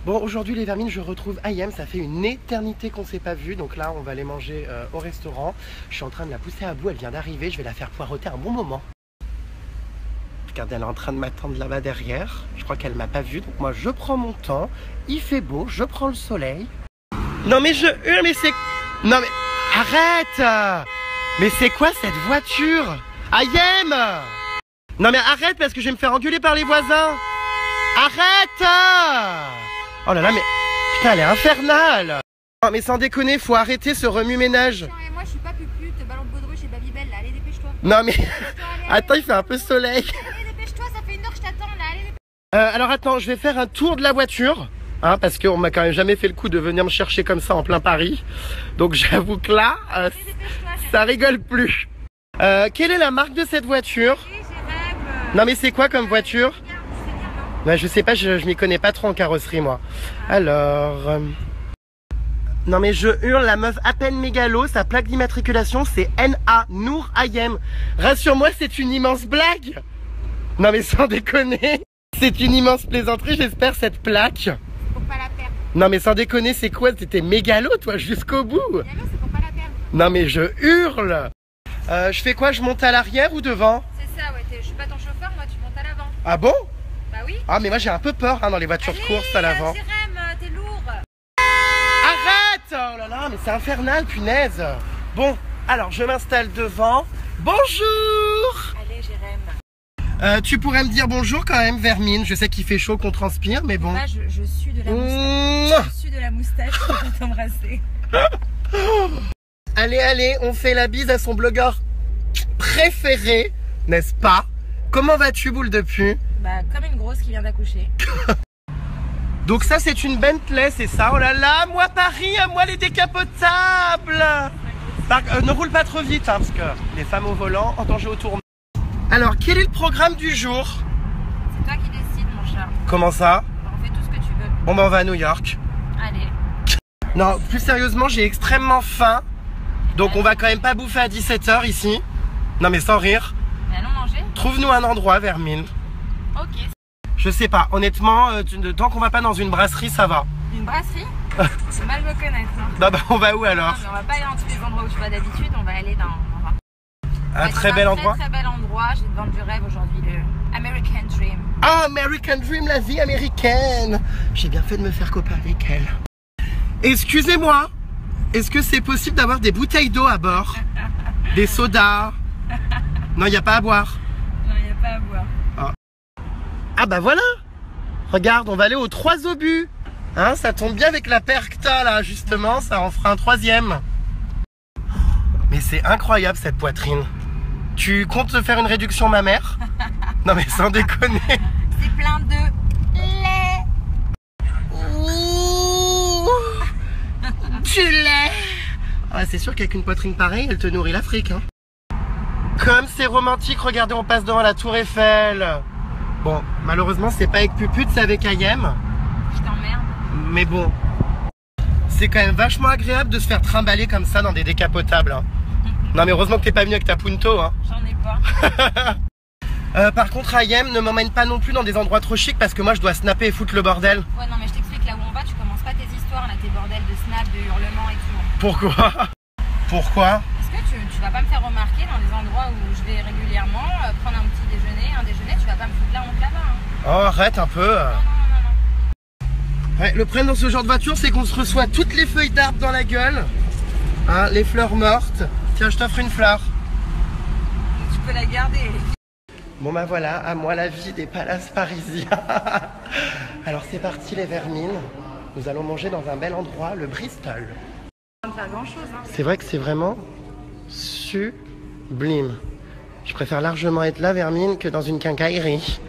Bon, aujourd'hui les vermines, je retrouve Ayem. Ça fait une éternité qu'on ne s'est pas vu. Donc là, on va aller manger au restaurant. Je suis en train de la pousser à bout. Elle vient d'arriver. Je vais la faire poireauter un bon moment. Regardez, elle est en train de m'attendre là-bas derrière. Je crois qu'elle m'a pas vu. Donc moi, je prends mon temps. Il fait beau. Je prends le soleil. Non mais je hurle, mais c'est... Non mais... Arrête! Mais c'est quoi cette voiture? Ayem! Non mais arrête parce que je vais me faire engueuler par les voisins. Arrête! Oh là là, mais putain, elle est infernale. Non mais sans déconner, faut arrêter ce remue-ménage. Moi je suis pas pupute, ballon de baudruche et Babybel là, allez dépêche-toi. Non mais attends, il fait un peu soleil. Allez dépêche-toi, ça fait une heure que je t'attends là, allez dépêche-toi. Alors attends, je vais faire un tour de la voiture. Hein, parce qu'on m'a quand même jamais fait le coup de venir me chercher comme ça en plein Paris. Donc j'avoue que là, ça rigole plus. Quelle est la marque de cette voiture? Non mais c'est quoi comme voiture? Ouais, je sais pas, je m'y connais pas trop en carrosserie moi. Alors... Non mais je hurle, la meuf à peine mégalo, sa plaque d'immatriculation c'est NA, Nour Ayem. Rassure-moi, c'est une immense blague. Non mais sans déconner, c'est une immense plaisanterie, j'espère, cette plaque. Pour pas la perdre. Non mais sans déconner, c'est quoi? T'étais mégalo toi jusqu'au bout. Mégalo, c'est pour pas la perdre. Non mais je hurle. Je fais quoi? Je monte à l'arrière ou devant? C'est ça, ouais, je suis pas ton chauffeur, moi tu montes à l'avant. Ah bon? Bah oui. Ah mais moi j'ai un peu peur hein, dans les voitures de course à l'avant. Jérém, t'es lourd. Arrête! Oh là là, mais c'est infernal, punaise. Bon, alors je m'installe devant. Bonjour! Allez Jérém. Tu pourrais me dire bonjour quand même, Vermine. Je sais qu'il fait chaud, qu'on transpire, mais bon. Là, je suis de la moustache. Je suis de la moustache, je vais t'embrasser. Allez, allez, on fait la bise à son blogueur préféré, n'est-ce pas? Comment vas-tu, boule de pu? Bah, comme une grosse qui vient d'accoucher. Donc ça, c'est une Bentley, c'est ça? Oh là là, moi Paris, à moi les décapotables. Ne roule pas trop vite, hein, parce que les femmes au volant, en danger au tournant. Alors, quel est le programme du jour? C'est toi qui décides, mon chat. Comment ça? On fait tout ce que tu veux. Bon, ben on va à New York. Allez. Non, plus sérieusement, j'ai extrêmement faim. Donc on va quand même pas bouffer à 17 h ici. Non mais sans rire. Mais allons manger. Trouve-nous un endroit, Vermine. Ok. Je sais pas, honnêtement, tant qu'on va pas dans une brasserie, ça va. Une brasserie? C'est mal me connaître. Hein. Bah on va où alors? Non, mais on va pas aller dans tous les endroits où tu vas d'habitude, on va aller dans... Un très bel endroit? Très bel endroit, je vais te vendre du rêve aujourd'hui, le American Dream. Ah, American Dream, la vie américaine. J'ai bien fait de me faire copain avec elle. Excusez-moi, est-ce que c'est possible d'avoir des bouteilles d'eau à bord? Des sodas? Non, il n'y a pas à boire. Non, il n'y a pas à boire. Ah bah voilà. Regarde, on va aller aux 3 obus. Hein, ça tombe bien avec la paire que t'as là, justement, ça en fera un 3e. Mais c'est incroyable cette poitrine. Tu comptes te faire une réduction mammaire? Non mais sans déconner. C'est plein de lait. Ouh, du lait. Ah, c'est sûr qu'avec une poitrine pareille, elle te nourrit l'Afrique. Hein. Comme c'est romantique, regardez, on passe devant la Tour Eiffel. Bon, malheureusement, c'est pas avec Pupute, c'est avec Ayem. Je t'emmerde. Mais bon, c'est quand même vachement agréable de se faire trimballer comme ça dans des décapotables. Hein. Non mais heureusement que t'es pas venu avec ta Punto. Hein. J'en ai pas. Par contre, Ayem, ne m'emmène pas non plus dans des endroits trop chics parce que moi je dois snapper et foutre le bordel. Ouais, non, mais je t'explique, là où on va, tu commences pas tes histoires, là, tes bordels de snap, de hurlements et tout. Pourquoi? Pourquoi? Est-ce que tu vas pas me faire remarquer dans les endroits où je vais régulièrement prendre un petit déjeuner, un déjeuner, tu vas pas me foutre la honte là-bas. Hein. Oh, arrête un peu. Ouais, le problème dans ce genre de voiture, c'est qu'on se reçoit toutes les feuilles d'arbre dans la gueule. Hein, les fleurs mortes. Tiens, je t'offre une fleur. Tu peux la garder. Bon bah voilà, à moi la vie des palaces parisiens. Alors c'est parti les vermines. Nous allons manger dans un bel endroit, le Bristol. Ça ne faire grand chose. Hein. C'est vrai que c'est vraiment sublime. Je préfère largement être là, Vermine, que dans une quincaillerie.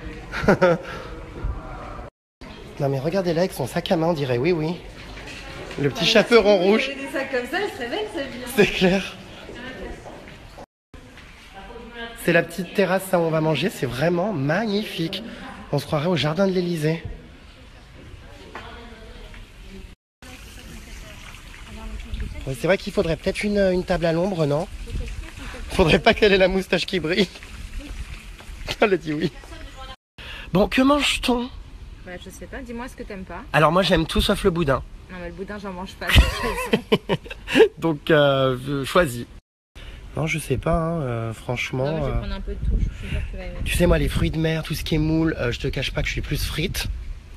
Non mais regardez là avec son sac à main, on dirait oui oui. Le petit chaperon rouge. Des sacs comme ça, elle se réveille sa vie. C'est clair. C'est la petite terrasse où on va manger, c'est vraiment magnifique. On se croirait au jardin de l'Elysée. Ouais, c'est vrai qu'il faudrait peut-être une table à l'ombre, non? Faudrait pas qu'elle ait la moustache qui brille. Elle a dit oui. Bon, que mange-t-on? Bah, je sais pas, dis-moi ce que t'aimes pas. Alors moi j'aime tout sauf le boudin. Non mais le boudin j'en mange pas de toute façon. Donc choisis. Non je sais pas, hein, franchement. Non, je vais prendre un peu de tout, je suis sûre que tu vas aimer. Tu sais moi les fruits de mer, tout ce qui est moule, je te cache pas que je suis plus frites.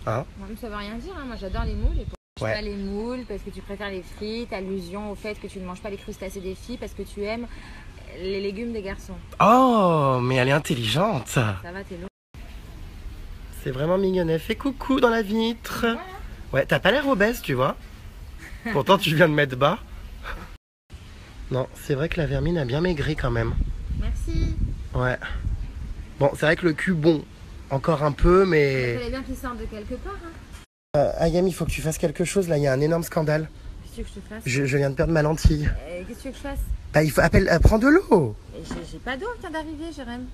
Hein. Moi, ça veut rien dire, hein. Moi j'adore les moules. Et pour Ouais. pas les moules parce que tu préfères les frites, allusion au fait que tu ne manges pas les crustacés des filles parce que tu aimes les légumes des garçons. Oh mais elle est intelligente. Ça va, t'es lourd. C'est vraiment mignonnet. Fais coucou dans la vitre. Voilà. Ouais, t'as pas l'air obèse, tu vois. Pourtant, tu viens de mettre bas. Non, c'est vrai que la vermine a bien maigri quand même. Merci. Ouais. Bon, c'est vrai que le cul, bon, encore un peu, Il mais... fallait bien qu'il sorte de quelque part. Hein. Ayam, il faut que tu fasses quelque chose. Là, il y a un énorme scandale. Qu'est-ce que tu veux que je te fasse Je viens de perdre ma lentille. Qu'est-ce que tu veux que je fasse Bah, il faut... prends de l'eau. J'ai pas d'eau, vient d'arriver, Jérém.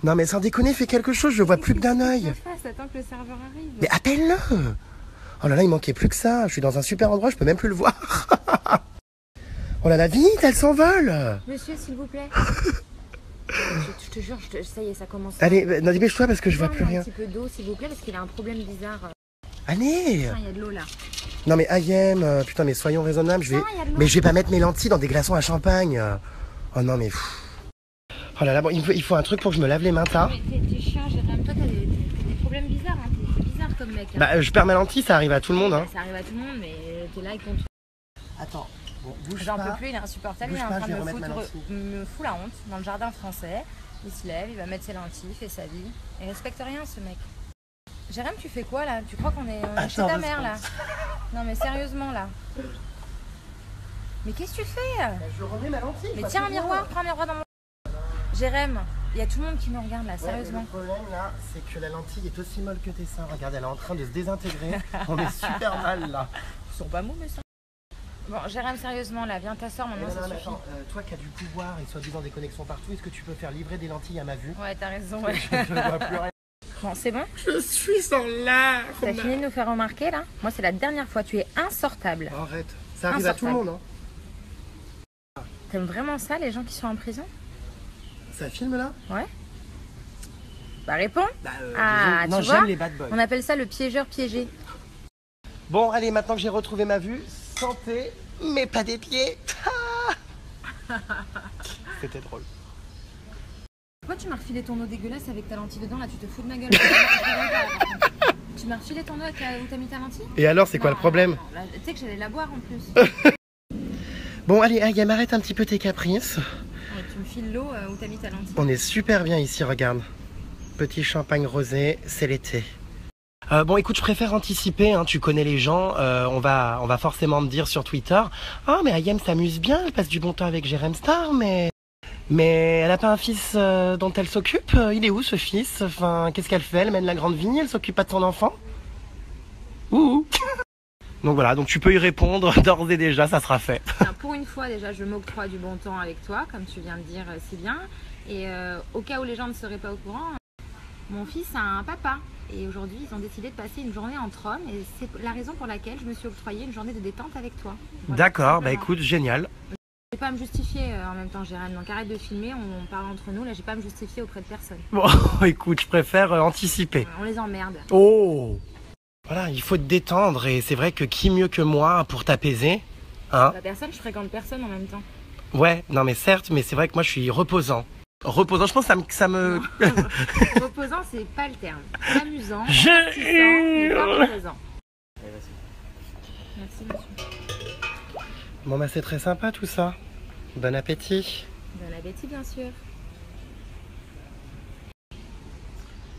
Non, mais sans déconner, fais quelque chose. Je vois plus que d'un œil. Qu'est-ce que je fasse? Attends que le serveur arrive. Mais appelle-le. Oh là là, il manquait plus que ça. Je suis dans un super endroit, je peux même plus le voir. Oh là là, vite, elle s'envole. Monsieur, s'il vous plaît. je te jure, ça y est, ça commence. Allez, non, dépêche-toi parce que je vois plus rien. Un petit peu d'eau, s'il vous plaît, parce qu'il a un problème bizarre. Allez. Il y a de l'eau là. Non mais Ayem, putain mais soyons raisonnables, Non, il y a de l'eau. mais je vais pas mettre mes lentilles dans des glaçons à champagne. Oh non mais oh là là, bon, il faut un truc pour que je me lave les mains là. Mais t'es chiant, Jérém. Toi, t'as des problèmes bizarres. Hein. T'es bizarre comme mec. Hein. Bah je perds ma lentille, ça arrive à tout le monde hein. Ça arrive à tout le monde, mais t'es là avec ton truc. Attends, bon, bouge J'en pas. peux plus, il est insupportable. Il Bouge est en pas, train je de vais remettre ma lentille. me fout la honte dans le jardin français. Il se lève, il va mettre ses lentilles, il fait sa vie. Il respecte rien ce mec. Jérém, tu fais quoi là? Tu crois qu'on est chez ta mère là? Non mais sérieusement là. Mais qu'est-ce que tu fais? Bah, je remets ma lentille. Mais tiens un miroir, prends un miroir dans mon... Jérém, il y a tout le monde qui me regarde là, Ouais, sérieusement. le problème là, c'est que la lentille est aussi molle que tes seins. Regarde, elle est en train de se désintégrer. On est super mal là. Ils sont pas mous mais ça. Bon Jérém, sérieusement là, viens t'asseoir maintenant, Non, ça non, mais suffit. attends, toi qui as du pouvoir et soi-disant des connexions partout, est-ce que tu peux faire livrer des lentilles à ma vue? Ouais, t'as raison, ouais. Je ne vois plus rien. Bon, c'est bon? Je suis en larmes. T'as fini de nous faire remarquer là? Moi c'est la dernière fois, tu es insortable. Arrête, ça arrive à tout le monde hein. T'aimes vraiment ça, les gens qui sont en prison? Ça filme là? Ouais. Bah réponds. Bah, Ah, non, tu vois, j'aime les bad boys. on appelle ça le piégeur piégé. Bon, allez, maintenant que j'ai retrouvé ma vue, santé, mais pas des pieds. C'était drôle. Pourquoi tu m'as refilé ton eau dégueulasse avec ta lentille dedans là? Tu te fous de ma gueule. Tu m'as refilé ton eau où t'as mis ta lentille? Et alors, c'est quoi Non, le problème? non, là, tu sais que j'allais la boire en plus. Bon, allez, Ayam, arrête un petit peu tes caprices. Ouais, tu me files l'eau où t'as mis ta lentille. On est super bien ici, regarde. Petit champagne rosé, c'est l'été. Bon, écoute, je préfère anticiper, hein, tu connais les gens, on va forcément me dire sur Twitter, « Oh, mais Ayem s'amuse bien, elle passe du bon temps avec Jérém Star, mais elle a pas un fils dont elle s'occupe? Il est où ce fils? Enfin, qu'est-ce qu'elle fait? Elle mène la grande vie, elle s'occupe pas de son enfant? Ouh. Donc voilà, donc tu peux y répondre d'ores et déjà, ça sera fait. Enfin, pour une fois déjà, je m'octroie du bon temps avec toi, comme tu viens de dire si bien. Et au cas où les gens ne seraient pas au courant, mon fils a un papa. Et aujourd'hui, ils ont décidé de passer une journée entre hommes. Et c'est la raison pour laquelle je me suis octroyé une journée de détente avec toi. Voilà, D'accord, bah simplement. écoute, génial. Je vais pas à me justifier en même temps, Jérém. Donc arrête de filmer, on parle entre nous. Là, j'ai pas à me justifier auprès de personne. Bon, écoute, je préfère anticiper. On les emmerde. Oh! Voilà, il faut te détendre et c'est vrai que qui mieux que moi pour t'apaiser, hein? La personne, je fréquente personne en même temps. Ouais, non mais certes, mais c'est vrai que moi je suis reposant. Reposant, je pense que ça me... Reposant, c'est pas le terme. Amusant, Je- divertissant, mais pas reposant. Merci, monsieur. Bon bah c'est très sympa tout ça. Bon appétit. Bon appétit, bien sûr.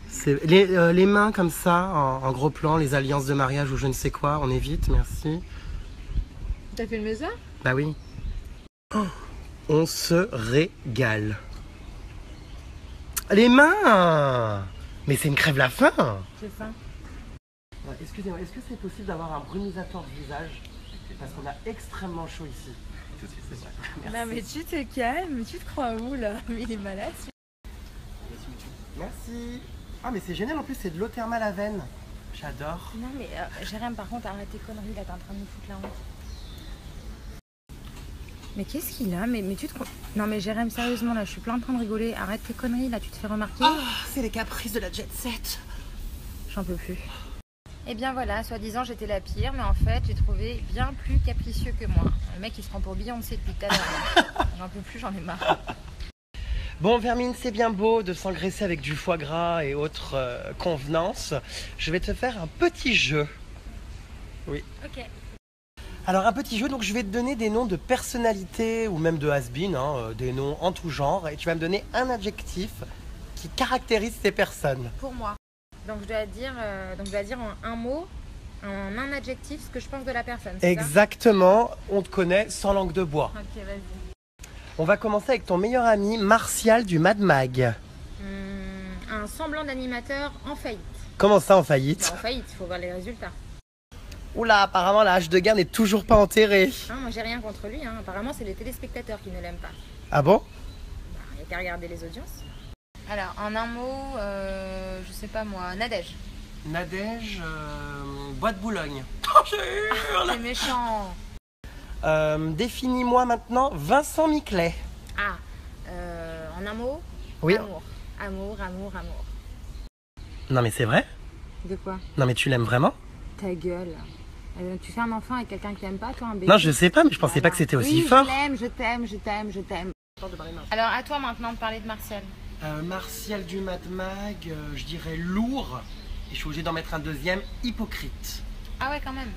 C'est les mains comme ça, en gros plan, les alliances de mariage ou je ne sais quoi, on évite, merci. T'as fait le mesure? Bah oui. Oh, on se régale. Les mains! Mais c'est une crève la faim! J'ai faim. Excusez-moi, est-ce que c'est possible d'avoir un brumisateur de visage? Parce qu'on a extrêmement chaud ici. Tout de suite, c'est vrai. Non mais tu te calmes, tu te crois où là? Mais il est malade. Merci. Ah mais c'est génial, en plus c'est de l'eau thermale à veine. J'adore. Non mais Jérém, par contre, arrête tes conneries là, t'es en train de nous foutre la honte. Mais qu'est-ce qu'il a? Mais tu te... Non mais Jérém, sérieusement là, je suis plein en train de rigoler. Arrête tes conneries là, tu te fais remarquer. Ah, c'est les caprices de la jet set. J'en peux plus. Et bien voilà, soi-disant j'étais la pire, mais en fait j'ai trouvé bien plus capricieux que moi. Le mec il se prend pour Beyoncé depuis tout à l'heure. J'en peux plus, j'en ai marre. Bon, Vermine, c'est bien beau de s'engraisser avec du foie gras et autres convenances. Je vais te faire un petit jeu. Oui. Ok. Alors, un petit jeu, donc je vais te donner des noms de personnalités ou même de has-been, des noms en tout genre, et tu vas me donner un adjectif qui caractérise ces personnes. Pour moi. Donc je dois dire en un mot, en un adjectif, ce que je pense de la personne. Exactement, on te connaît sans langue de bois. Ok, vas-y. On va commencer avec ton meilleur ami, Martial du Mad Mag. Un semblant d'animateur en faillite. Comment ça, en faillite? En faillite, il faut voir les résultats. Oula, apparemment la hache de guerre n'est toujours pas enterrée. Hein, moi j'ai rien contre lui, hein. Apparemment c'est les téléspectateurs qui ne l'aiment pas. Ah bon? Il n'y a qu'à regarder les audiences. Alors, en un mot, je sais pas moi, Nadège. Nadège, Bois de Boulogne. Oh, j'ai hurle. C'est méchant. Définis-moi maintenant Vincent Miclet. Ah, en un mot, Oui. Amour. Non mais c'est vrai? De quoi? Non mais tu l'aimes vraiment? Ta gueule. Tu fais un enfant avec quelqu'un que t'aimes pas, toi, un bébé? Non, je sais pas, mais je pensais pas que c'était aussi fort. Je t'aime. Alors, à toi maintenant de parler de Martial. Martial du Mad Mag, je dirais lourd. Et je suis obligé d'en mettre un deuxième, hypocrite. Ah ouais, quand même.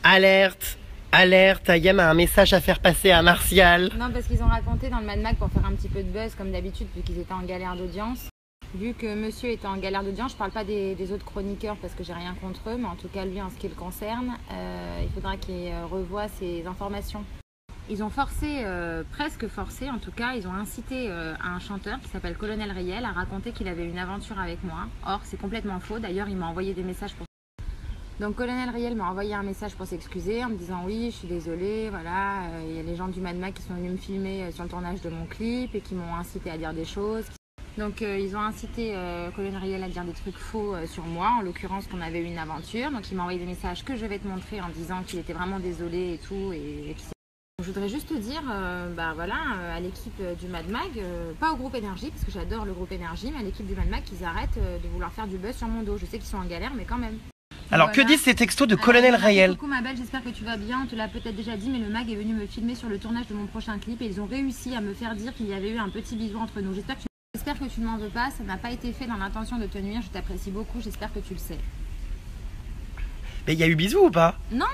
Alerte, Ayem a un message à faire passer à Martial. Non, parce qu'ils ont raconté dans le Mad Mag pour faire un petit peu de buzz, comme d'habitude, vu qu'ils étaient en galère d'audience. Vu que monsieur était en galère d'audience, je parle pas des autres chroniqueurs parce que j'ai rien contre eux, mais en tout cas lui en ce qui le concerne, il faudra qu'il revoie ses informations. Ils ont presque forcé en tout cas, ils ont incité un chanteur qui s'appelle Colonel Riel à raconter qu'il avait une aventure avec moi. Or c'est complètement faux, d'ailleurs il m'a envoyé des messages pour... Donc Colonel Riel m'a envoyé un message pour s'excuser en me disant oui je suis désolée, voilà, il y a les gens du Mad Mag qui sont venus me filmer sur le tournage de mon clip et qui m'ont incité à dire des choses. Donc ils ont incité Colonel Riel à dire des trucs faux sur moi, en l'occurrence qu'on avait eu une aventure. Donc il m'a envoyé des messages que je vais te montrer en disant qu'il était vraiment désolé et tout. Je voudrais juste te dire, à l'équipe du Mad Mag, pas au groupe Énergie, parce que j'adore le groupe Énergie, mais à l'équipe du Mad Mag qu'ils arrêtent de vouloir faire du buzz sur mon dos. Je sais qu'ils sont en galère, mais quand même. Alors que disent ces textos de Colonel Riel? Coucou ma belle, j'espère que tu vas bien. On te l'a peut-être déjà dit, mais le Mag est venu me filmer sur le tournage de mon prochain clip et ils ont réussi à me faire dire qu'il y avait eu un petit bisou entre nous. J'espère que tu ne m'en veux pas, ça n'a pas été fait dans l'intention de te nuire, je t'apprécie beaucoup, j'espère que tu le sais. Mais il y a eu bisous ou pas? Non!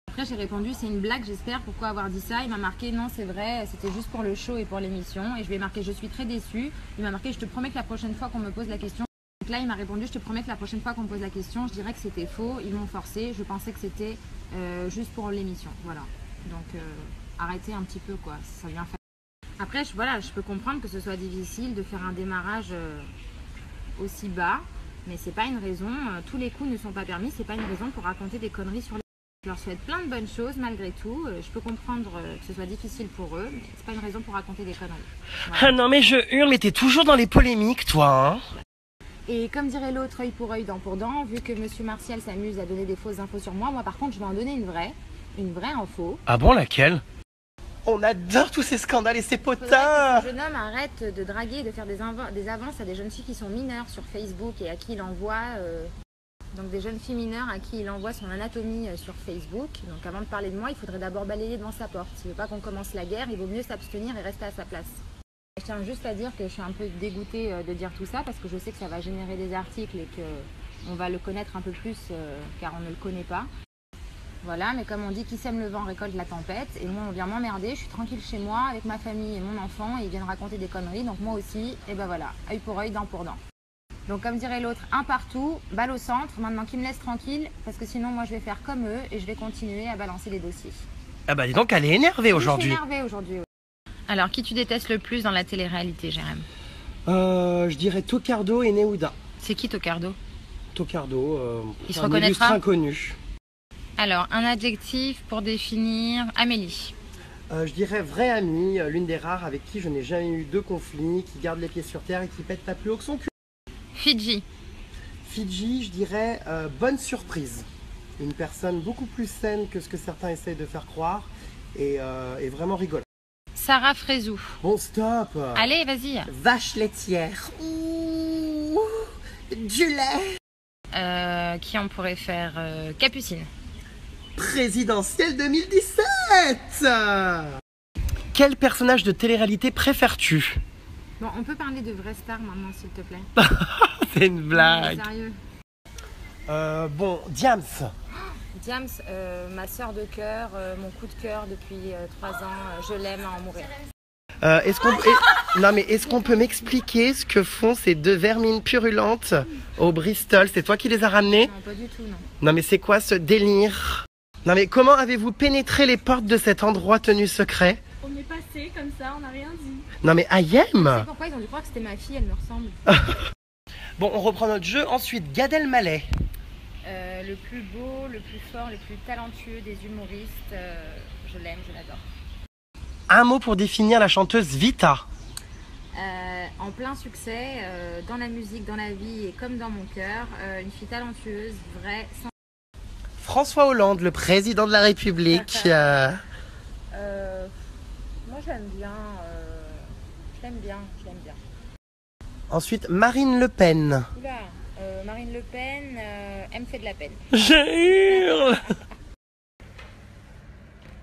Après j'ai répondu c'est une blague j'espère, pourquoi avoir dit ça? Il m'a marqué non c'est vrai, c'était juste pour le show et pour l'émission. Et je lui ai marqué je suis très déçue. Il m'a marqué je te promets que la prochaine fois qu'on me pose la question. Donc là il m'a répondu je te promets que la prochaine fois qu'on me pose la question je dirais que c'était faux, ils m'ont forcé, je pensais que c'était juste pour l'émission. Voilà, donc arrêtez un petit peu quoi, ça vient faire. Après je peux comprendre que ce soit difficile de faire un démarrage aussi bas, mais c'est pas une raison, tous les coups ne sont pas permis, c'est pas une raison pour raconter des conneries sur les... Je leur souhaite plein de bonnes choses malgré tout. Je peux comprendre que ce soit difficile pour eux, mais c'est pas une raison pour raconter des conneries. Voilà. Ah non mais je hurle, mais t'es toujours dans les polémiques toi, hein? Et comme dirait l'autre, œil pour œil, dent pour dent, vu que monsieur Martial s'amuse à donner des fausses infos sur moi, moi par contre je vais en donner une vraie info. Ah bon, laquelle? On adore tous ces scandales et ces potins. Que ce jeune homme arrête de draguer et de faire des avances à des jeunes filles qui sont mineures sur Facebook et à qui il envoie... Donc des jeunes filles mineures à qui il envoie son anatomie sur Facebook. Donc avant de parler de moi, il faudrait d'abord balayer devant sa porte. S'il ne veut pas qu'on commence la guerre, il vaut mieux s'abstenir et rester à sa place. Je tiens juste à dire que je suis un peu dégoûtée de dire tout ça parce que je sais que ça va générer des articles et qu'on va le connaître un peu plus car on ne le connaît pas. Voilà, mais comme on dit, qui sème le vent récolte la tempête. Et moi, on vient m'emmerder, je suis tranquille chez moi avec ma famille et mon enfant et ils viennent raconter des conneries. Donc moi aussi, et ben voilà, œil pour œil, dent pour dent. Donc comme dirait l'autre, un partout, balle au centre, maintenant qu'ils me laissent tranquille, parce que sinon moi je vais faire comme eux et je vais continuer à balancer les dossiers. Ah bah dis donc, elle est énervée aujourd'hui. Je suis énervée aujourd'hui, oui. Alors, qui tu détestes le plus dans la télé-réalité, Jérém? Je dirais Tocardo et Néouda. C'est qui Tocardo? Tocardo, il se un reconnaîtra? illustre inconnu. Alors, un adjectif pour définir Amélie. Je dirais vraie amie, l'une des rares avec qui je n'ai jamais eu de conflit, qui garde les pieds sur terre et qui pète pas plus haut que son cul. Fidji. Fidji, je dirais bonne surprise. Une personne beaucoup plus saine que ce que certains essayent de faire croire et vraiment rigolote. Sarah Frézou. Bon, stop. Allez, vas-y. Vache laitière. Ouh, du lait. Qui on pourrait faire Capucine. Présidentielle 2017. Quel personnage de télé-réalité préfères-tu? Bon, on peut parler de vraies stars maintenant, s'il te plaît. C'est une blague. Non, sérieux. Bon, Diams. Diams, ma sœur de cœur, mon coup de cœur depuis 3 ans, je l'aime à en mourir. Est-ce qu'on peut m'expliquer ce que font ces deux vermines purulentes au Bristol? C'est toi qui les as ramenées? Non, pas du tout, non. Non mais c'est quoi ce délire? Non mais comment avez-vous pénétré les portes de cet endroit tenu secret? On est passé comme ça, on n'a rien dit. Non mais Ayem! Je sais pourquoi ils ont dû croire que c'était ma fille, elle me ressemble. Bon, on reprend notre jeu. Ensuite, Gad Elmaleh. Le plus beau, le plus fort, le plus talentueux des humoristes. Je l'aime, je l'adore. Un mot pour définir la chanteuse Vita. En plein succès, dans la musique, dans la vie et comme dans mon cœur, une fille talentueuse, vraie, sans... François Hollande, le président de la République. Moi j'aime bien, je l'aime bien. Ensuite, Marine Le Pen. Oula, Marine Le Pen, elle me fait de la peine. Je hurle.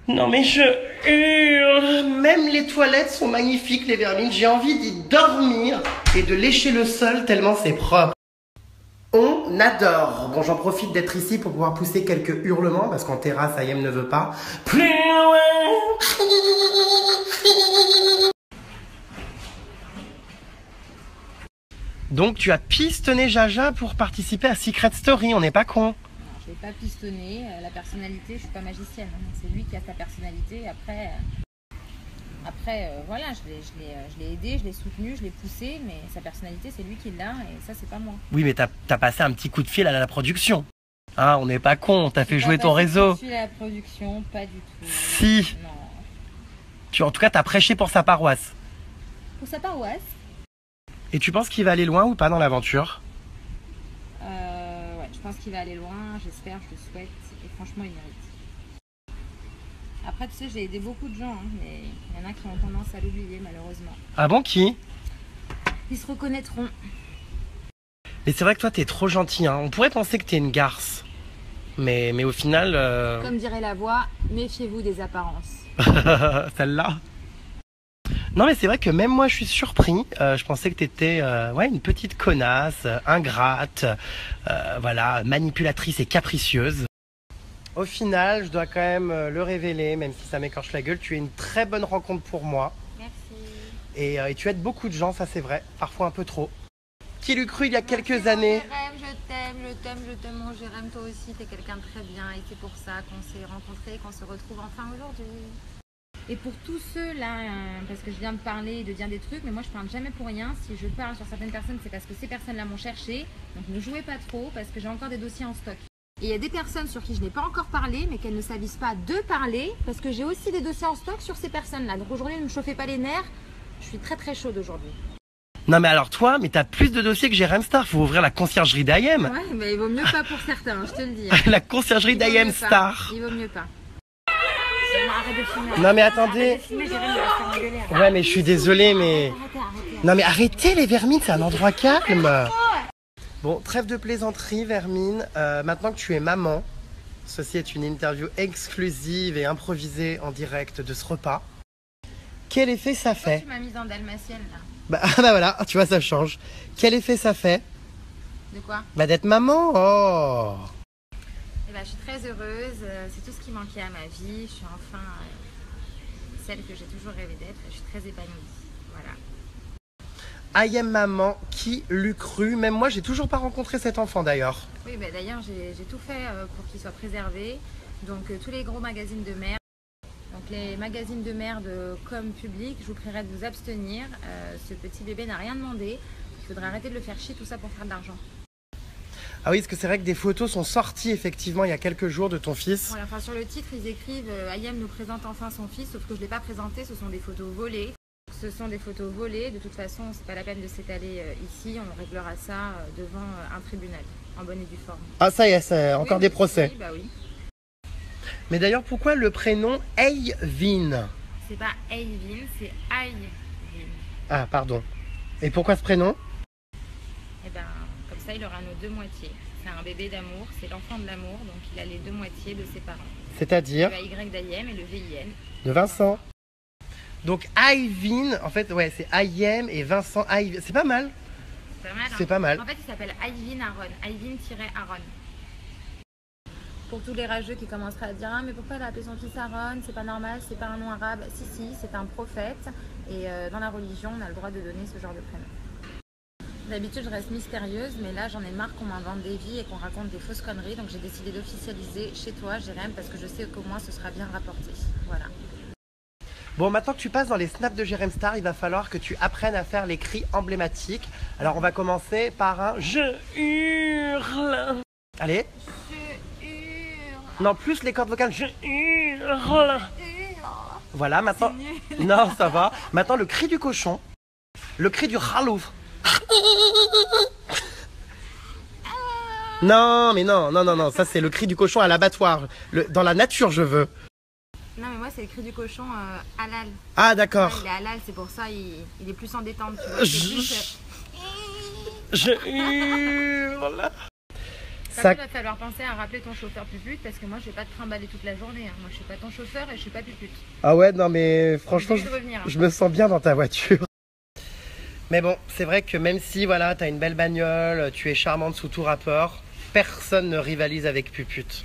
Non mais je hurle. Même les toilettes sont magnifiques, les vermines. J'ai envie d'y dormir et de lécher le sol tellement c'est propre. On adore. Bon, j'en profite d'être ici pour pouvoir pousser quelques hurlements parce qu'en terrasse, Ayem ne veut pas. Plus loin. Donc tu as pistonné Jaja pour participer à Secret Story, on n'est pas con. Je ne l'ai pas pistonné, la personnalité, je suis pas magicienne. C'est lui qui a sa personnalité. Après, voilà, je l'ai aidé, je l'ai soutenu, je l'ai poussé, mais sa personnalité, c'est lui qui l'a et ça, c'est pas moi. Oui, mais t'as passé un petit coup de fil à la production. Hein, on n'est pas con, t'as fait jouer ton réseau. Je suis à la production, pas du tout. Si. Non. En tout cas, t'as prêché pour sa paroisse. Pour sa paroisse. Et tu penses qu'il va aller loin ou pas dans l'aventure? Ouais, je pense qu'il va aller loin, j'espère, je le souhaite, et franchement, il mérite. Après, tu sais, j'ai aidé beaucoup de gens, hein, mais il y en a qui ont tendance à l'oublier, malheureusement. Ah bon, qui? Ils se reconnaîtront. Mais c'est vrai que toi, t'es trop gentil, hein. On pourrait penser que t'es une garce. Mais au final... Comme dirait la voix, méfiez-vous des apparences. Celle-là. Non mais c'est vrai que même moi je suis surpris, je pensais que t'étais une petite connasse, ingrate, voilà, manipulatrice et capricieuse. Au final, je dois quand même le révéler, même si ça m'écorche la gueule, tu es une très bonne rencontre pour moi. Merci. Et tu aides beaucoup de gens, ça c'est vrai, parfois un peu trop. Qui l'eût cru il y a quelques années? Je t'aime mon Jérém, toi aussi, t'es quelqu'un de très bien et c'est pour ça qu'on s'est rencontrés et qu'on se retrouve enfin aujourd'hui. Et pour tous ceux là, parce que je viens de parler et de dire des trucs, mais moi je parle jamais pour rien. Si je parle sur certaines personnes, c'est parce que ces personnes-là m'ont cherché. Donc ne jouez pas trop parce que j'ai encore des dossiers en stock. Et il y a des personnes sur qui je n'ai pas encore parlé, mais qu'elles ne s'avisent pas de parler parce que j'ai aussi des dossiers en stock sur ces personnes-là. Donc aujourd'hui, ne me chauffez pas les nerfs. Je suis très très chaude aujourd'hui. Non mais alors toi, mais t'as plus de dossiers que Jérém Star, faut ouvrir la conciergerie d'Ayem. Ouais, mais il vaut mieux pas pour certains, je te le dis. La conciergerie d'Ayem Star. Il vaut mieux pas. Arrête de filmer. Non mais attendez. Arrête de filmer, Jérém, il va se faire engueuler. Ouais mais je suis désolé mais... Arrêtez. Non mais arrêtez les vermines, c'est un endroit calme. Bon, trêve de plaisanterie Vermine, maintenant que tu es maman, ceci est une interview exclusive et improvisée en direct de ce repas. Quel effet ça fait? Tu m'as mise en dalmatienne là. Bah voilà, tu vois ça change. Quel effet ça fait? De quoi? Bah d'être maman, oh. Eh ben, je suis très heureuse, c'est tout ce qui manquait à ma vie, je suis enfin celle que j'ai toujours rêvé d'être, je suis très épanouie, voilà. Ayem maman, qui l'eût cru? Même moi, j'ai toujours pas rencontré cet enfant d'ailleurs. Oui, bah, d'ailleurs, j'ai tout fait pour qu'il soit préservé, donc tous les gros magazines de merde, donc les magazines de merde comme public, je vous prierai de vous abstenir, ce petit bébé n'a rien demandé, il faudrait arrêter de le faire chier, tout ça pour faire de l'argent. Ah oui, parce que c'est vrai que des photos sont sorties effectivement il y a quelques jours de ton fils. Voilà, enfin, sur le titre, ils écrivent Ayem nous présente enfin son fils, sauf que je ne l'ai pas présenté, ce sont des photos volées. Ce sont des photos volées, de toute façon, c'est pas la peine de s'étaler ici, on réglera ça devant un tribunal, en bonne et due forme. Ah ça y est, c'est encore Oui, des procès. Oui, bah oui. Mais d'ailleurs, pourquoi le prénom Ayvin? C'est pas Ayvin, c'est Ayvin. Ah, pardon. Et pourquoi ce prénom? Et ben, comme ça, il aura nos deux moitiés. C'est un bébé d'amour, c'est l'enfant de l'amour, donc il a les deux moitiés de ses parents. C'est-à-dire Le AY d'Ayem et le VIN. de Vincent. Donc Ayvin, en fait, ouais, c'est Ayem et Vincent Ayvin. C'est pas mal. C'est pas mal. C'est pas mal. En fait, il s'appelle Ayvin Aaron. Ayvin-Aaron. Pour tous les rageux qui commenceraient à dire ah mais pourquoi elle a appelé son fils Aaron, c'est pas normal, c'est pas un nom arabe. Si, c'est un prophète et dans la religion on a le droit de donner ce genre de prénom. D'habitude je reste mystérieuse mais là j'en ai marre qu'on m'invente des vies et qu'on raconte des fausses conneries, donc j'ai décidé d'officialiser chez toi Jérém parce que je sais qu'au moins ce sera bien rapporté. Voilà. Bon, maintenant que tu passes dans les snaps de Jérém Star, il va falloir que tu apprennes à faire les cris emblématiques. Alors on va commencer par un je hurle. Allez. Non, plus les cordes vocales. Je hurle. Voilà, maintenant. Non, ça va. Maintenant, le cri du cochon. Le cri du ralouf. Non, mais non. Ça, c'est le cri du cochon à l'abattoir. Dans la nature, je veux. Non, mais moi, c'est le cri du cochon halal. Ah, d'accord. Ouais, il est halal, c'est pour ça il est plus en détente. Tu vois, Je hurle. Ça... Il va falloir penser à rappeler ton chauffeur pupute parce que moi je vais pas te trimballer toute la journée. Hein. Moi je suis pas ton chauffeur et je suis pas pupute. Ah ouais, non mais franchement je me sens bien dans ta voiture. Mais bon, c'est vrai que même si voilà, t'as une belle bagnole, tu es charmante sous tout rapport, personne ne rivalise avec pupute.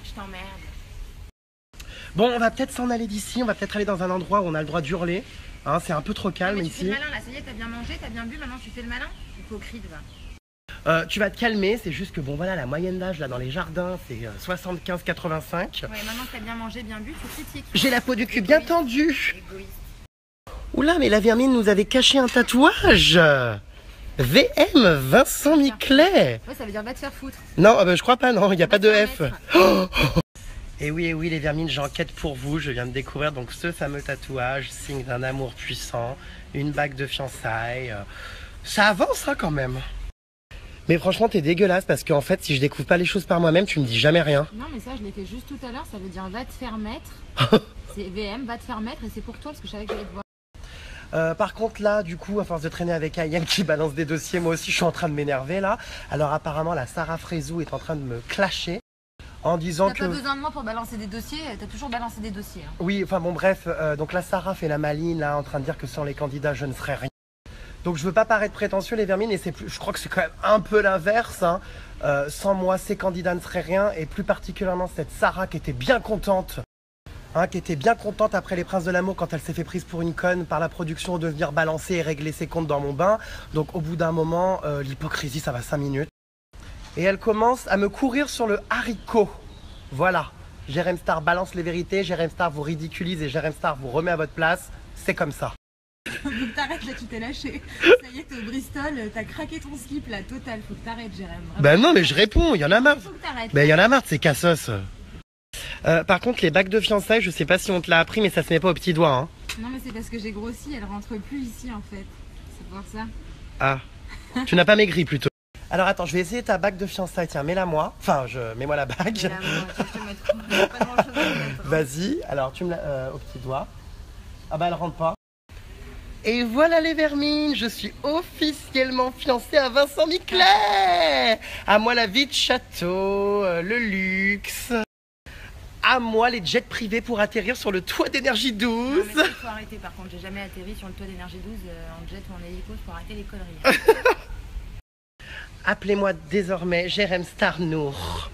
Je t'emmerde. Bon, on va peut-être s'en aller d'ici, on va peut-être aller dans un endroit où on a le droit d'hurler. Hein, c'est un peu trop calme ici. Tu fais le malin là, ça y est, t'as bien mangé, t'as bien bu, maintenant tu fais le malin. Hypocrite va. Tu vas te calmer, c'est juste que bon voilà, la moyenne d'âge là dans les jardins c'est 75-85. Ouais, maintenant que t'as bien mangé, bien bu, tu critiques. J'ai la peau du cul bien tendue. Égoïste. Oula, mais la vermine nous avait caché un tatouage. VM Vincent Miclet. Ouais, ça veut dire va te faire foutre. Non, je crois pas, non, il n'y a pas de F. Et oui, les vermines, j'enquête pour vous. Je viens de découvrir donc ce fameux tatouage, signe d'un amour puissant, une bague de fiançailles. Ça avance hein, quand même. Mais franchement, t'es dégueulasse parce qu'en fait, si je découvre pas les choses par moi-même, tu me dis jamais rien. Non, mais ça, je l'ai fait juste tout à l'heure. Ça veut dire va te faire mettre. C'est VM, va te faire mettre et c'est pour toi parce que je savais que j'allais te voir. Par contre, là, du coup, à force de traîner avec Ayem qui balance des dossiers, moi aussi, je suis en train de m'énerver là. Alors, apparemment, la Sarah Frézou est en train de me clasher en disant que. T'as pas besoin de moi pour balancer des dossiers. T'as toujours balancé des dossiers. Hein. Oui, enfin bon, bref. Donc, la Sarah fait la maline là, en train de dire que sans les candidats, je ne serais rien. Donc je veux pas paraître prétentieux les vermines et c'est plus, je crois que c'est quand même un peu l'inverse. Hein. Sans moi, ces candidats ne seraient rien et plus particulièrement cette Sarah qui était bien contente. Hein, qui était bien contente après les Princes de l'amour quand elle s'est fait prise pour une conne par la production de venir balancer et régler ses comptes dans mon bain. Donc au bout d'un moment, l'hypocrisie ça va 5 minutes. Et elle commence à me courir sur le haricot. Voilà. Jérém Star balance les vérités, Jérém Star vous ridiculise et Jérém Star vous remet à votre place. C'est comme ça. Faut que t'arrêtes là, tu t'es lâché. Ça y est, t'es au Bristol, t'as craqué ton slip là, total. Faut que t'arrêtes, Jérém. Ben non, mais je réponds, il y en a marre. Faut que t'arrêtes. Ben il y en a marre de ces cassos. Par contre, les bagues de fiançailles, je sais pas si on te l'a appris, mais ça se met pas au petit doigt. Hein. Non, mais c'est parce que j'ai grossi, elle rentre plus ici en fait. C'est pour ça. Ah, tu n'as pas maigri plutôt. Alors attends, je vais essayer ta bague de fiançailles. Tiens, mets-la moi. Enfin, mets-moi la bague. Vas-y. Alors, tu me la au petit doigt. Ah bah elle rentre pas. Et voilà les vermines, je suis officiellement fiancée à Vincent Miclet. À moi la vie de château, le luxe. À moi les jets privés pour atterrir sur le toit d'Énergie 12. Non, mais il faut arrêter par contre, j'ai jamais atterri sur le toit d'Énergie 12 en jet ou en hélico, pour arrêter les conneries. Appelez-moi désormais Jérém Star Nour.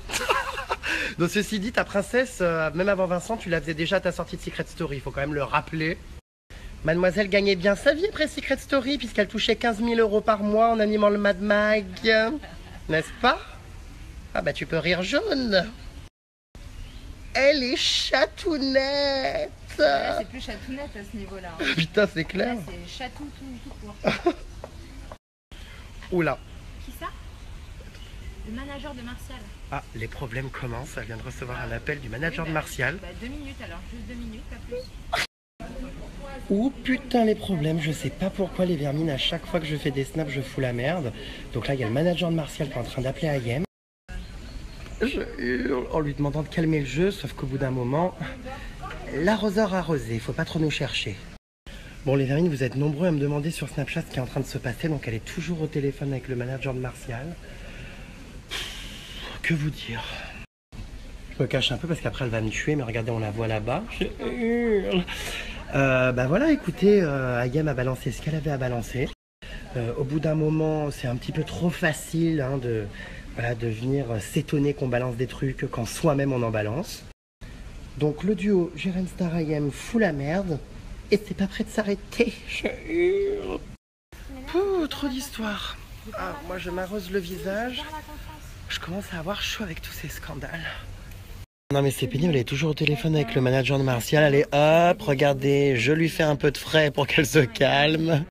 Donc ceci dit, ta princesse, même avant Vincent, tu la faisais déjà à ta sortie de Secret Story, il faut quand même le rappeler. Mademoiselle gagnait bien sa vie après Secret Story puisqu'elle touchait 15 000 € par mois en animant le Mad Mag. N'est-ce pas? Ah bah tu peux rire jaune. Elle est chatounette. Là, c'est plus chatounette à ce niveau-là. Hein. Putain, c'est clair. Là, c'est chatou tout court. Oula. Qui ça? Le manager de Martial. Ah, les problèmes commencent. Elle vient de recevoir un appel du manager de Martial. Bah 2 minutes alors, juste 2 minutes, pas plus. Oh putain les problèmes, je sais pas pourquoi les vermines à chaque fois que je fais des snaps je fous la merde. Donc là il y a le manager de Martial qui est en train d'appeler Ayem. Je hurle en lui demandant de calmer le jeu, sauf qu'au bout d'un moment, l'arroseur arrosé, faut pas trop nous chercher. Bon les vermines, vous êtes nombreux à me demander sur Snapchat ce qui est en train de se passer, donc elle est toujours au téléphone avec le manager de Martial. que vous dire? Je me cache un peu parce qu'après elle va me tuer, mais regardez, on la voit là-bas. Je hurle. Bah voilà, écoutez, Ayem a balancé ce qu'elle avait à balancer. Au bout d'un moment, c'est un petit peu trop facile hein, de venir s'étonner qu'on balance des trucs quand soi-même on en balance. Donc le duo Jérém Star Ayem fout la merde et c'est pas prêt de s'arrêter. Je hurle. Pouh, trop d'histoires. Ah, moi je m'arrose le visage. Je commence à avoir chaud avec tous ces scandales. Non mais c'est pénible, elle est toujours au téléphone avec le manager de Martial. Allez hop, regardez, je lui fais un peu de frais pour qu'elle se calme.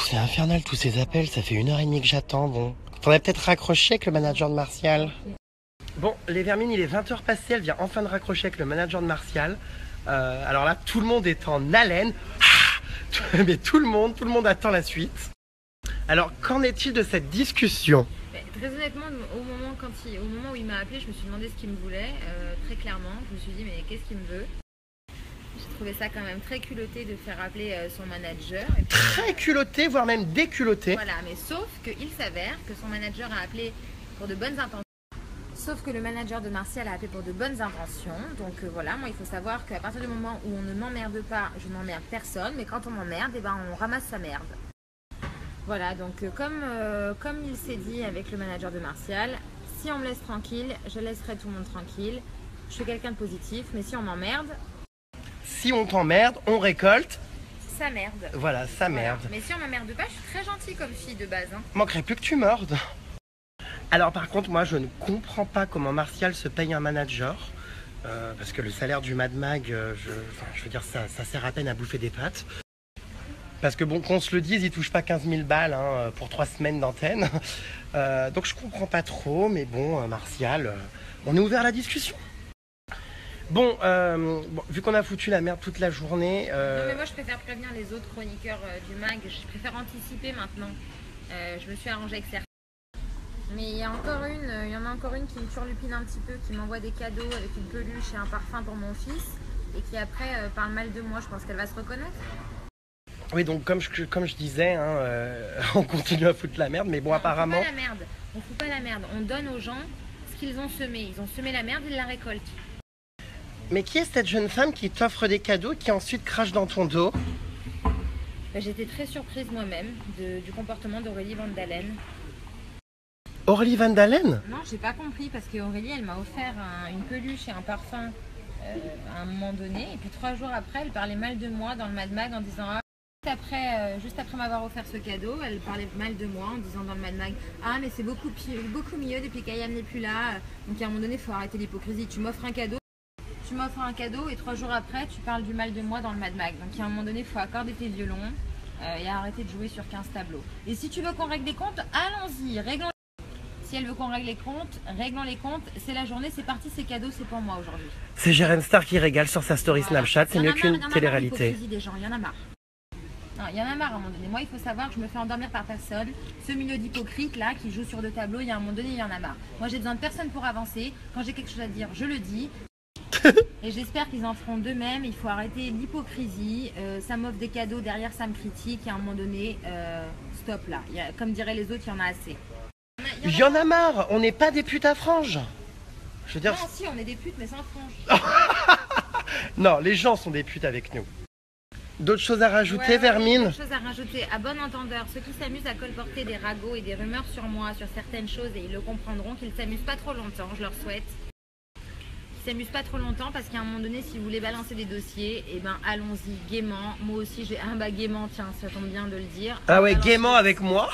C'est infernal tous ces appels, ça fait 1h30 que j'attends. Bon, faudrait peut-être raccrocher avec le manager de Martial. Bon, les vermines, il est 20h passé, elle vient enfin de raccrocher avec le manager de Martial. Alors là, tout le monde est en haleine. Mais tout le monde attend la suite. Alors, qu'en est-il de cette discussion? Très honnêtement, au moment où il m'a appelé, je me suis demandé ce qu'il me voulait, très clairement. Je me suis dit, mais qu'est-ce qu'il me veut? J'ai trouvé ça quand même très culotté de faire appeler son manager. Et puis, très culotté, voire même déculotté. Voilà, mais sauf qu'il s'avère que son manager a appelé pour de bonnes intentions. Sauf que le manager de Martial a appelé pour de bonnes intentions. Donc voilà, moi il faut savoir qu'à partir du moment où on ne m'emmerde pas, je n'emmerde personne. Mais quand on m'emmerde, eh ben, on ramasse sa merde. Voilà, donc comme il s'est dit avec le manager de Martial, si on me laisse tranquille, je laisserai tout le monde tranquille. Je suis quelqu'un de positif, mais si on m'emmerde... Si on t'emmerde, on récolte... Ça merde. Voilà, ça merde. Mais si on m'emmerde pas, je suis très gentille comme fille de base. Hein. Manquerait plus que tu mordes. Alors par contre, moi je ne comprends pas comment Martial se paye un manager. Parce que le salaire du Mad Mag, je veux dire, ça sert à peine à bouffer des pâtes. Parce que bon, qu'on se le dise, il touche pas 15 000 balles hein, pour 3 semaines d'antenne. Donc je comprends pas trop, mais bon, Martial, on est ouvert à la discussion. Bon, vu qu'on a foutu la merde toute la journée... Non mais moi je préfère prévenir les autres chroniqueurs du mag, je préfère anticiper maintenant. Je me suis arrangée avec certains. Mais il y en a encore une qui me turlupine un petit peu, qui m'envoie des cadeaux avec une peluche et un parfum pour mon fils. Et qui après parle mal de moi, je pense qu'elle va se reconnaître. Oui, donc comme je disais, hein, on continue à foutre la merde, mais bon, non, apparemment... On fout pas la merde, on fout pas la merde, on donne aux gens ce qu'ils ont semé. Ils ont semé la merde, ils la récoltent. Mais qui est cette jeune femme qui t'offre des cadeaux qui ensuite crache dans ton dos? J'étais très surprise moi-même du comportement d'Aurélie Van Dalen. Aurélie Van Dalen? Non, j'ai pas compris parce qu'Aurélie, elle m'a offert une peluche et un parfum à un moment donné. Et puis 3 jours après, elle parlait mal de moi dans le Mad Mag en disant... Juste après m'avoir offert ce cadeau, elle parlait mal de moi en disant dans le Mad Mag: ah mais c'est beaucoup mieux depuis qu'Ayam n'est plus là. Donc à un moment donné, il faut arrêter l'hypocrisie. Tu m'offres un cadeau et 3 jours après, tu parles du mal de moi dans le Mad Mag. Donc à un moment donné, il faut accorder tes violons et arrêter de jouer sur 15 tableaux. Et si tu veux qu'on règle des comptes, allons-y, réglons. Si elle veut qu'on règle les comptes, réglons les comptes. C'est la journée, c'est parti, c'est cadeau, c'est pour moi aujourd'hui. C'est Jérém Star qui régale sur sa story Snapchat, c'est mieux qu'une télé-réalité. Des gens, il y en a marre. Il y en a marre à un moment donné. Moi, il faut savoir que je me fais endormir par personne. Ce milieu d'hypocrites là qui joue sur 2 tableaux, il y a un moment donné, il y en a marre. Moi, j'ai besoin de personne pour avancer. Quand j'ai quelque chose à dire, je le dis. Et j'espère qu'ils en feront de même. Il faut arrêter l'hypocrisie. Ça m'offre des cadeaux, derrière ça me critique. Et à un moment donné, stop là. Comme diraient les autres, il y en a assez. Il y en a marre. On n'est pas des putes à franges. Je veux dire... Non, si, on est des putes, mais sans franges. Non, les gens sont des putes avec nous. D'autres choses à rajouter, Vermine? D'autres choses à rajouter. À bon entendeur, ceux qui s'amusent à colporter des ragots et des rumeurs sur moi, sur certaines choses, et ils le comprendront, qu'ils ne s'amusent pas trop longtemps, je leur souhaite. Ils ne s'amusent pas trop longtemps parce qu'à un moment donné, si vous voulez balancer des dossiers, eh ben allons-y gaiement. Moi aussi, j'ai un gaiement, tiens, ça tombe bien de le dire. Ah ouais, gaiement avec moi?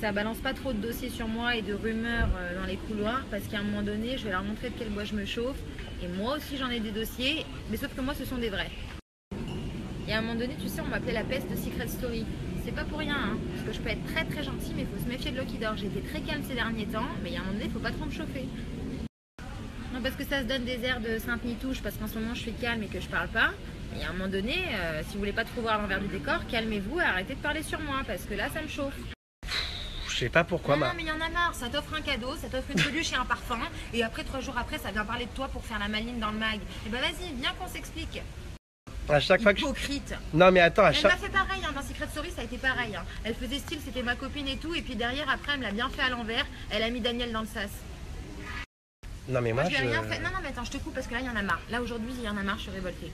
Ça balance pas trop de dossiers sur moi et de rumeurs dans les couloirs parce qu'à un moment donné, je vais leur montrer de quel bois je me chauffe. Et moi aussi, j'en ai des dossiers, mais sauf que moi, ce sont des vrais. Et à un moment donné, tu sais, on m'appelait la peste de Secret Story. C'est pas pour rien, hein, parce que je peux être très très gentille, mais il faut se méfier de Loki d'or. J'ai été très calme ces derniers temps, mais il y a un moment donné, il faut pas trop me chauffer. Non, parce que ça se donne des airs de Sainte-Nitouche, parce qu'en ce moment, je suis calme et que je parle pas. Et à un moment donné, si vous voulez pas trop voir l'envers du décor, calmez-vous et arrêtez de parler sur moi, parce que là, ça me chauffe. Je sais pas pourquoi. Non, mais il y en a marre. Ça t'offre un cadeau, ça t'offre une peluche et un parfum, et après 3 jours après, ça vient parler de toi pour faire la maline dans le mag. Et ben vas-y, viens qu'on s'explique. À chaque fois que hypocrite. Non mais attends, à chaque... Elle m'a fait pareil, hein, dans Secret Story ça a été pareil. Hein. Elle faisait style, c'était ma copine et tout, et puis derrière après elle me l'a bien fait à l'envers, elle a mis Daniel dans le sas. Non mais moi je vais rien faire. Non, non, mais attends, je te coupe parce que là, il y en a marre. Là, aujourd'hui, il y en a marre, je suis révoltée.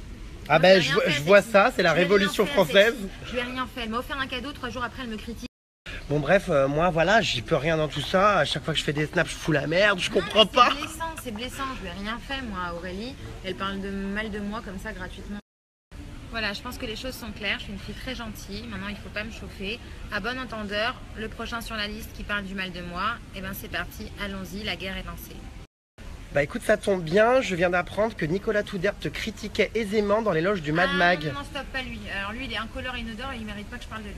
Ah ben je vois ça, c'est la Révolution française. Je lui ai rien fait. Elle m'a offert un cadeau, 3 jours après, elle me critique. Bon bref, moi voilà, j'y peux rien dans tout ça. À chaque fois que je fais des snaps, je fous la merde, je comprends pas. C'est blessant, je lui ai rien fait moi, Aurélie. Elle parle mal de moi comme ça gratuitement. Voilà, je pense que les choses sont claires, je suis une fille très gentille, maintenant il ne faut pas me chauffer. À bon entendeur, le prochain sur la liste qui parle du mal de moi, et ben c'est parti, allons-y, la guerre est lancée. Bah écoute, ça tombe bien, je viens d'apprendre que Nicolas Touderbe te critiquait aisément dans les loges du Mad Mag. Non, stop, pas lui. Alors lui, il est incolore, inodore et il mérite pas que je parle de lui.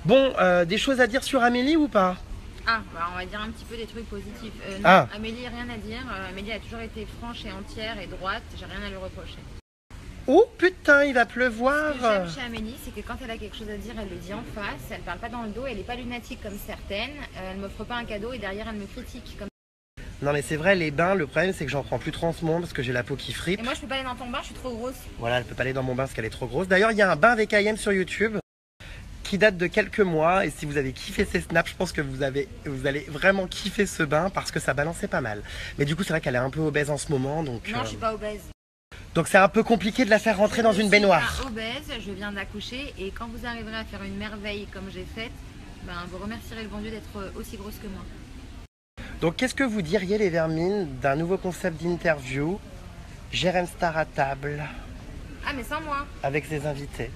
Bon, des choses à dire sur Amélie ou pas? Ah, bah on va dire un petit peu des trucs positifs. Non, Amélie, rien à dire. Amélie a toujours été franche et entière et droite, j'ai rien à lui reprocher. Oh putain, il va pleuvoir. Ce que j'aime chez Amélie, c'est que quand elle a quelque chose à dire, elle le dit en face, elle parle pas dans le dos, elle est pas lunatique comme certaines, elle m'offre pas un cadeau et derrière elle me critique. Comme... Non mais c'est vrai, les bains, le problème c'est que j'en prends plus trop en ce moment parce que j'ai la peau qui fripe. Et moi je peux pas aller dans ton bain, je suis trop grosse. Voilà, elle peut pas aller dans mon bain parce qu'elle est trop grosse. D'ailleurs, il y a un bain avec IM sur YouTube qui date de quelques mois et si vous avez kiffé ces snaps, je pense que vous allez vraiment kiffer ce bain parce que ça balançait pas mal. Mais du coup, c'est vrai qu'elle est un peu obèse en ce moment, donc... Non, je suis pas obèse. Donc c'est un peu compliqué de la faire rentrer dans une baignoire. Je suis pas obèse, je viens d'accoucher et quand vous arriverez à faire une merveille comme j'ai faite, ben, vous remercierez le bon Dieu d'être aussi grosse que moi. Donc qu'est-ce que vous diriez les vermines d'un nouveau concept d'interview, Jérém Star à table? Ah mais sans moi. Avec ses invités.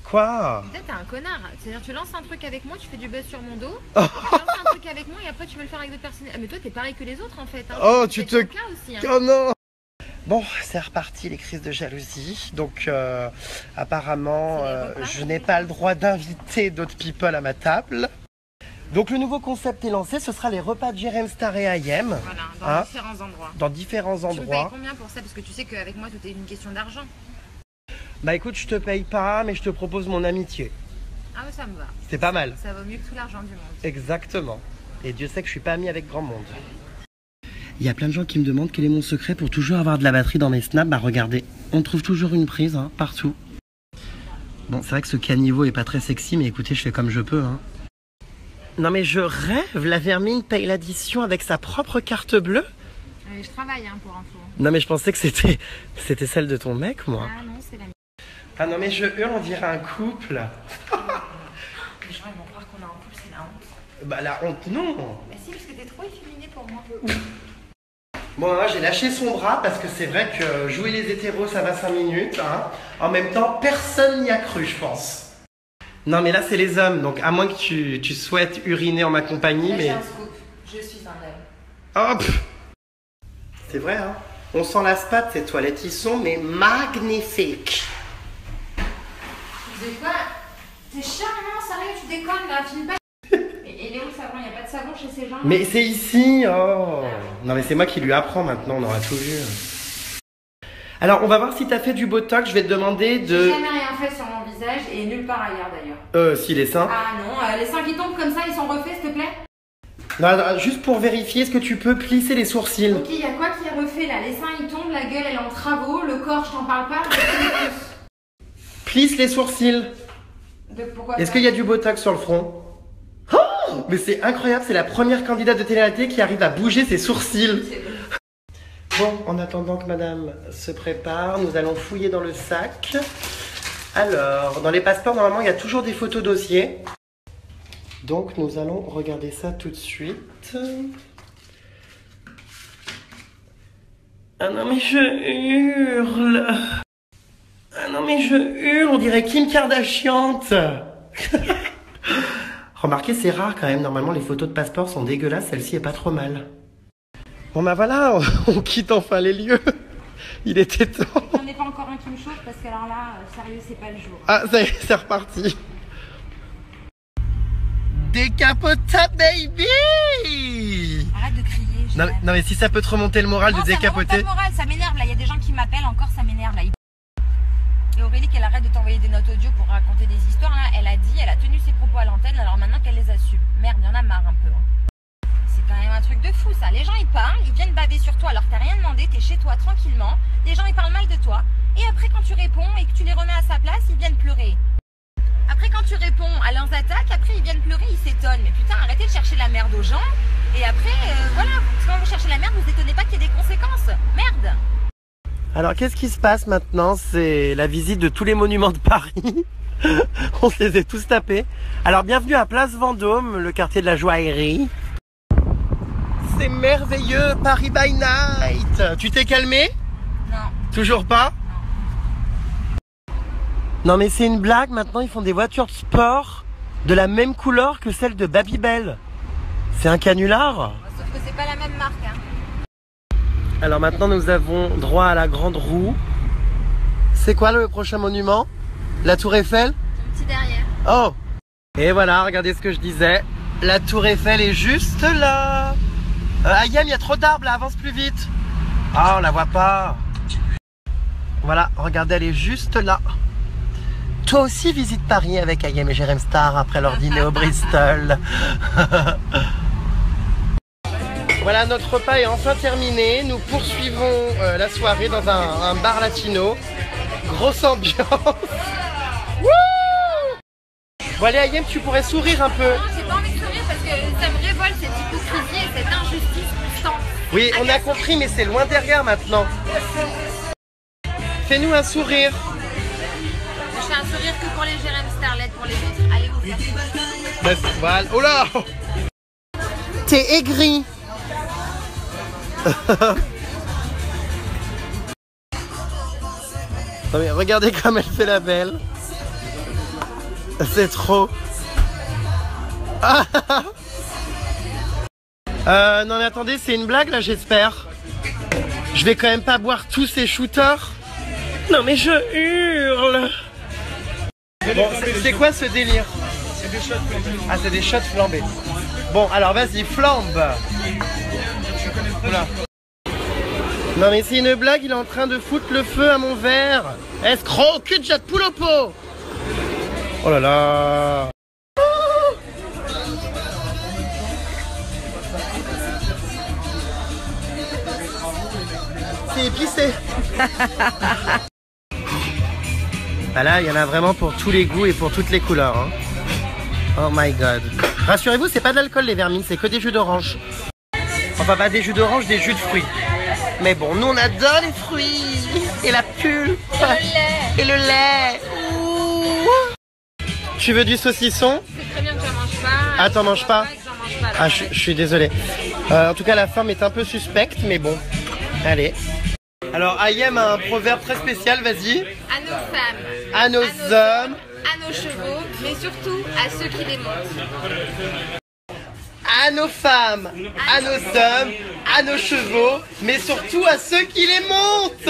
Quoi? Putain, t'es un connard. C'est-à-dire tu lances un truc avec moi, tu fais du buzz sur mon dos, tu lances un truc avec moi et après tu veux le faire avec d'autres personnes. Ah mais toi t'es pareil que les autres en fait. Hein. Oh tu te... Aussi, hein. Oh non. Bon, c'est reparti les crises de jalousie. Donc apparemment, je n'ai pas le droit d'inviter d'autres people à ma table. Donc le nouveau concept est lancé, ce sera les repas de Jérém Star et IM. Voilà, dans différents endroits. Dans différents endroits. Tu me payes combien pour ça? Parce que tu sais qu'avec moi tout est une question d'argent. Bah écoute, je te paye pas, mais je te propose mon amitié. Ah ouais, ça me va. C'est pas mal. Ça vaut mieux que tout l'argent du monde. Exactement. Et Dieu sait que je suis pas ami avec grand monde. Il y a plein de gens qui me demandent quel est mon secret pour toujours avoir de la batterie dans mes snaps. Bah regardez, on trouve toujours une prise, hein, partout. Bon, c'est vrai que ce caniveau est pas très sexy, mais écoutez, je fais comme je peux, hein. Non mais je rêve, la vermine paye l'addition avec sa propre carte bleue. Je travaille hein, pour info. Non mais je pensais que c'était celle de ton mec, moi. Ah non, c'est la mienne. Ah non mais je hurle, on dirait un couple. Les gens ils vont croire qu'on est en couple, c'est la honte. Bah la honte non. Bah si, parce que t'es trop efféminé pour moi. Bon, moi j'ai lâché son bras parce que c'est vrai que jouer les hétéros ça va 5 minutes. Hein. En même temps, personne n'y a cru, je pense. Non mais là c'est les hommes, donc à moins que tu souhaites uriner en ma compagnie, mais... J'ai un scoop, je suis un homme. Hop. C'est vrai, hein. On s'en lasse pas de ces toilettes, ils sont mais magnifiques. Tu sais quoi? T'es chiant, non? Sérieux, tu déconnes là, filme pas. Et il est où le savon? Il n'y a pas de savon chez ces gens? Mais c'est ici, oh. Non mais c'est moi qui lui apprends maintenant, on aura tout vu. Alors on va voir si t'as fait du botox, je vais te demander de... J'ai jamais rien fait sur mon visage et nulle part ailleurs d'ailleurs. Si les seins. Ah non, les seins qui tombent comme ça, ils sont refaits s'il te plaît? Non, juste pour vérifier, est-ce que tu peux plisser les sourcils? Ok, il y a quoi qui est refait là? Les seins ils tombent, la gueule elle est en travaux, le corps je t'en parle pas. Plisse les sourcils. Pourquoi? Est-ce qu'il y a du botox sur le front? Oh, mais c'est incroyable, c'est la première candidate de télé-réalité qui arrive à bouger ses sourcils. Bon, en attendant que madame se prépare, nous allons fouiller dans le sac. Alors, dans les passeports, normalement, il y a toujours des photos dossiers. Donc, nous allons regarder ça tout de suite. Ah non, mais je hurle. Ah non, mais je hurle, on dirait Kim Kardashian. Remarquez, c'est rare quand même. Normalement, les photos de passeport sont dégueulasses. Celle-ci est pas trop mal. Bon bah voilà, on quitte enfin les lieux. Il était temps. J'en ai pas encore un qui me chauffe parce que alors là, sérieux, c'est pas le jour. Ah, ça y est, c'est reparti. Décapota baby. Arrête de crier. Non mais si ça peut te remonter le moral de décapoter. Ça me remonte pas le moral, ça m'énerve là. Il y a des gens qui m'appellent encore, ça m'énerve là. Et Aurélie, qu'elle arrête de t'envoyer des notes audio pour raconter des histoires là. Elle a tenu ses propos à l'antenne, alors maintenant qu'elle les assume. Merde, il y en a marre un peu. Hein. C'est quand même un truc de fou ça. Les gens ils parlent, ils viennent baver sur toi alors que t'as rien demandé, t'es chez toi tranquillement. Les gens ils parlent mal de toi. Et après quand tu réponds et que tu les remets à sa place, ils viennent pleurer. Après quand tu réponds à leurs attaques, après ils viennent pleurer, ils s'étonnent. Mais putain, arrêtez de chercher la merde aux gens. Et après, voilà, quand vous cherchez Alors qu'est-ce qui se passe maintenant? C'est la visite de tous les monuments de Paris. On se les a tous tapés. Alors bienvenue à Place Vendôme, le quartier de la joaillerie. C'est merveilleux, Paris by night. Tu t'es calmé? Non. Toujours pas? Non mais c'est une blague, maintenant ils font des voitures de sport de la même couleur que celle de Babybel. C'est un canular. Sauf que c'est pas la même marque. Hein. Alors maintenant nous avons droit à la grande roue. C'est quoi le prochain monument? La tour Eiffel? Ton petit derrière. Oh! Et voilà, regardez ce que je disais. La tour Eiffel est juste là. Ayem, il y a trop d'arbres là, avance plus vite. Ah, on la voit pas. Voilà, regardez, elle est juste là. Toi aussi visite Paris avec Ayem et Jérém Star après leur dîner au Bristol. Voilà, notre repas est enfin terminé. Nous poursuivons la soirée dans un bar latino. Grosse ambiance. Wouh! Bon allez Ayem, tu pourrais sourire un peu. Non, j'ai pas envie de sourire parce que ça me révolte cette hypocrisie et cette injustice constante. Oui, on a compris, mais c'est loin derrière maintenant. Fais-nous un sourire. Je fais un sourire que pour les Jérém Starlet, pour les autres. Allez vous faire. Voilà. Oh là! T'es aigri. Non mais regardez comme elle fait la belle. C'est trop. Non mais attendez, c'est une blague là j'espère. Je vais quand même pas boire tous ces shooters. Non mais je hurle. Bon, c'est quoi ce délire? C'est des shots flambés. Ah, c'est des shots flambés. Bon, alors vas-y, flambe. Oula. Non mais c'est une blague, il est en train de foutre le feu à mon verre. Escroc, cul de jatte poule au pot. Oh là là. C'est épicé. Bah là, il y en a vraiment pour tous les goûts et pour toutes les couleurs. Hein. Oh my god. Rassurez-vous, c'est pas de l'alcool les vermines, c'est que des jus d'orange. Enfin, pas des jus d'orange, des jus de fruits. Mais bon, nous on adore les fruits. Et la pulpe. Et le lait. Ouh. Tu veux du saucisson? C'est très bien que j'en mange pas. Ah, t'en manges pas? Ah, je je suis désolé. En tout cas, la forme est un peu suspecte, mais bon. Allez. Alors, Ayem a un proverbe très spécial, vas-y. À nos femmes. À nos hommes. À nos chevaux, mais surtout à ceux qui les montent. À nos femmes, à nos hommes, à nos chevaux, mais surtout à ceux qui les montent.